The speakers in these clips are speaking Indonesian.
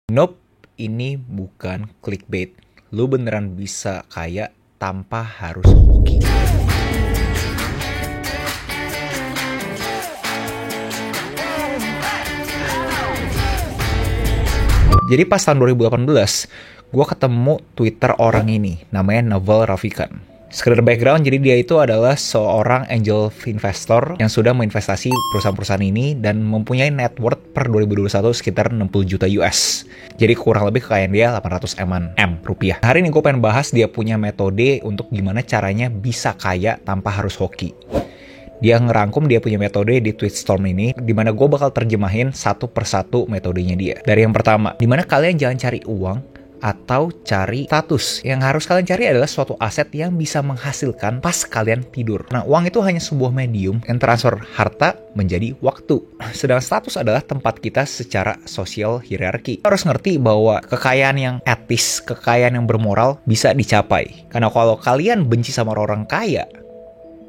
Nope, ini bukan clickbait. Lu beneran bisa kaya tanpa harus hoki. Jadi pas tahun 2018, gue ketemu Twitter orang ini, namanya Naval Ravikant. Sekedar background, jadi dia itu adalah seorang angel investor yang sudah menginvestasi perusahaan-perusahaan ini dan mempunyai net worth per 2021 sekitar 60 juta US. Jadi kurang lebih kekayaan dia 800 M rupiah. Hari ini gue pengen bahas dia punya metode untuk gimana caranya bisa kaya tanpa harus hoki. Dia ngerangkum dia punya metode di Tweetstorm ini, dimana gue bakal terjemahin satu persatu metodenya dia. Dari yang pertama, dimana kalian jangan cari uang atau cari status. Yang harus kalian cari adalah suatu aset yang bisa menghasilkan pas kalian tidur. Nah, uang itu hanya sebuah medium yang transfer harta menjadi waktu. Sedangkan status adalah tempat kita secara sosial hierarki. Kita harus ngerti bahwa kekayaan yang etis, kekayaan yang bermoral bisa dicapai. Karena kalau kalian benci sama orang kaya,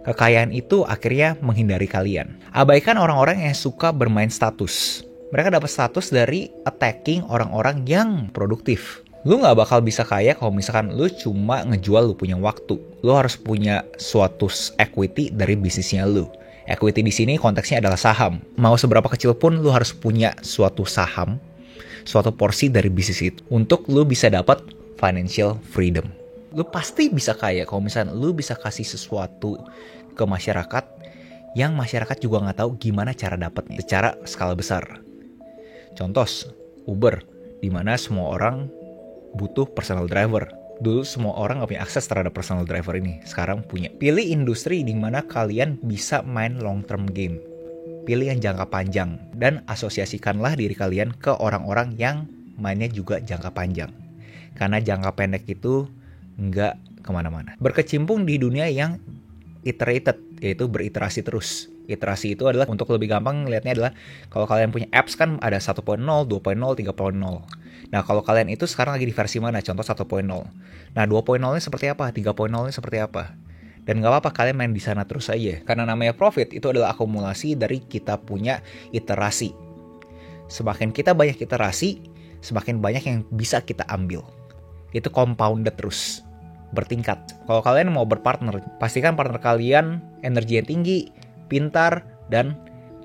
kekayaan itu akhirnya menghindari kalian. Abaikan orang-orang yang suka bermain status. Mereka dapat status dari attacking orang-orang yang produktif. Lu gak bakal bisa kaya kalau misalkan lu cuma ngejual lu punya waktu. Lu harus punya suatu equity dari bisnisnya lu. Equity di sini konteksnya adalah saham. Mau seberapa kecil pun lu harus punya suatu saham, suatu porsi dari bisnis itu untuk lu bisa dapat financial freedom. Lu pasti bisa kaya kalau misalkan lu bisa kasih sesuatu ke masyarakat yang masyarakat juga nggak tahu gimana cara dapatnya secara skala besar. Contoh, Uber, di mana semua orang butuh personal driver. Dulu semua orang nggak punya akses terhadap personal driver ini, sekarang punya. Pilih industri di mana kalian bisa main long term game. Pilih yang jangka panjang dan asosiasikanlah diri kalian ke orang-orang yang mainnya juga jangka panjang. Karena jangka pendek itu nggak kemana-mana. Berkecimpung di dunia yang iterated, yaitu beriterasi terus. Iterasi itu adalah, untuk lebih gampang lihatnya adalah, kalau kalian punya apps kan ada 1.0, 2.0, 3.0. Nah, kalau kalian itu sekarang lagi di versi mana? Contoh 1.0. Nah, 2.0-nya seperti apa? 3.0-nya seperti apa? Dan nggak apa-apa kalian main di sana terus aja. Karena namanya profit itu adalah akumulasi dari kita punya iterasi. Semakin kita banyak iterasi, semakin banyak yang bisa kita ambil. Itu compounded terus, bertingkat. Kalau kalian mau berpartner, pastikan partner kalian energi yang tinggi, pintar, dan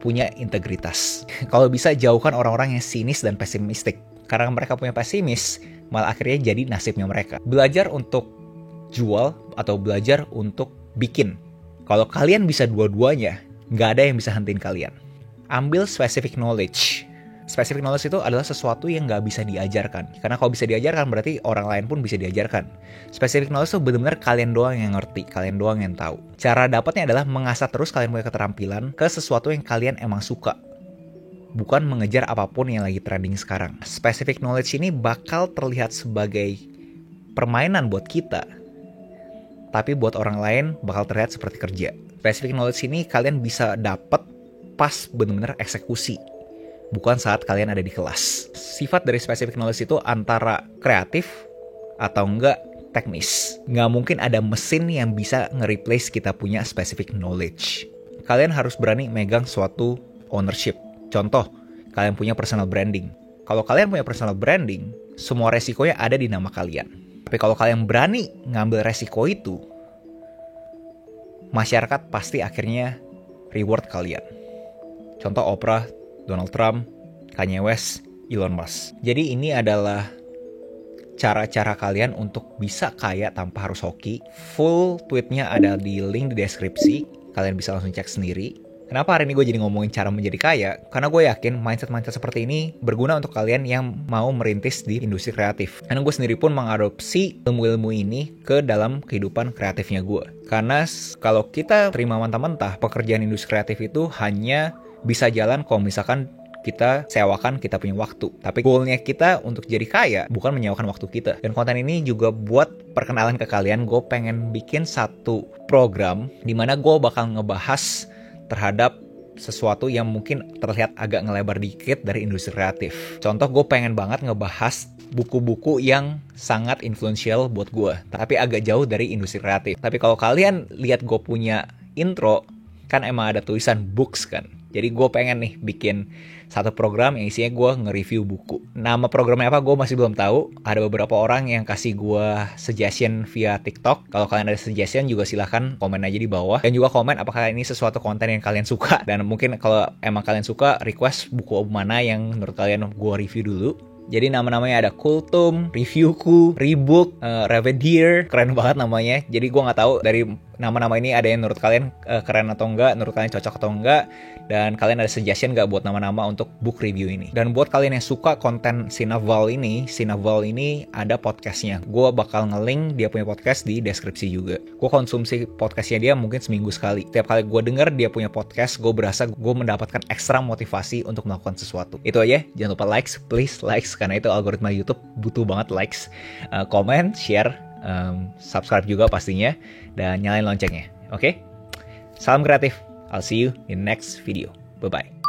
punya integritas. Kalau bisa jauhkan orang-orang yang sinis dan pesimistik. Karena mereka punya pesimis, malah akhirnya jadi nasibnya mereka. Belajar untuk jual atau belajar untuk bikin. Kalau kalian bisa dua-duanya, nggak ada yang bisa hentiin kalian. Ambil specific knowledge. Specific knowledge itu adalah sesuatu yang nggak bisa diajarkan. Karena kalau bisa diajarkan, berarti orang lain pun bisa diajarkan. Specific knowledge itu benar-benar kalian doang yang ngerti, kalian doang yang tahu. Cara dapatnya adalah mengasah terus kalian punya keterampilan ke sesuatu yang kalian emang suka. Bukan mengejar apapun yang lagi trending sekarang. Specific knowledge ini bakal terlihat sebagai permainan buat kita, tapi buat orang lain bakal terlihat seperti kerja. Specific knowledge ini kalian bisa dapat pas benar-benar eksekusi, bukan saat kalian ada di kelas. Sifat dari specific knowledge itu antara kreatif atau enggak teknis. Nggak mungkin ada mesin yang bisa nge-replace kita punya specific knowledge. Kalian harus berani megang suatu ownership. Contoh, kalian punya personal branding. Kalau kalian punya personal branding, semua resikonya ada di nama kalian. Tapi kalau kalian berani ngambil resiko itu, masyarakat pasti akhirnya reward kalian. Contoh Oprah, Donald Trump, Kanye West, Elon Musk. Jadi ini adalah cara-cara kalian untuk bisa kaya tanpa harus hoki. Full tweetnya ada di link di deskripsi. Kalian bisa langsung cek sendiri. Kenapa hari ini gue jadi ngomongin cara menjadi kaya? Karena gue yakin mindset-mindset seperti ini berguna untuk kalian yang mau merintis di industri kreatif. Karena gue sendiri pun mengadopsi ilmu-ilmu ini ke dalam kehidupan kreatifnya gue. Karena kalau kita terima mentah-mentah, pekerjaan industri kreatif itu hanya bisa jalan kalau misalkan kita sewakan kita punya waktu. Tapi goalnya kita untuk jadi kaya bukan menyewakan waktu kita. Dan konten ini juga buat perkenalan ke kalian. Gue pengen bikin satu program di mana gue bakal ngebahas terhadap sesuatu yang mungkin terlihat agak ngelebar dikit dari industri kreatif. Contoh, gue pengen banget ngebahas buku-buku yang sangat influential buat gue, tapi agak jauh dari industri kreatif. Tapi kalau kalian lihat gue punya intro, kan emang ada tulisan books kan. Jadi gue pengen nih bikin satu program yang isinya gue nge-review buku. Nama programnya apa gue masih belum tahu. Ada beberapa orang yang kasih gue suggestion via TikTok. Kalau kalian ada suggestion juga silahkan komen aja di bawah. Dan juga komen apakah ini sesuatu konten yang kalian suka. Dan mungkin kalau emang kalian suka, request buku mana yang menurut kalian gue review dulu. Jadi nama-namanya ada Kultum, Reviewku, Rebook, Revedeer, keren banget namanya. Jadi gue nggak tahu dari nama-nama ini ada yang menurut kalian keren atau enggak, menurut kalian cocok atau enggak, dan kalian ada suggestion nggak buat nama-nama untuk book review ini. Dan buat kalian yang suka konten Sinaval ini ada podcastnya. Gue bakal nge-link dia punya podcast di deskripsi juga. Gue konsumsi podcastnya dia mungkin seminggu sekali. Tiap kali gue denger dia punya podcast, gue berasa gue mendapatkan ekstra motivasi untuk melakukan sesuatu. Itu aja, jangan lupa likes, please likes, karena itu algoritma YouTube butuh banget likes, comment, share, subscribe juga pastinya, dan nyalain loncengnya. Oke? Salam kreatif. I'll see you in the next video. Bye-bye.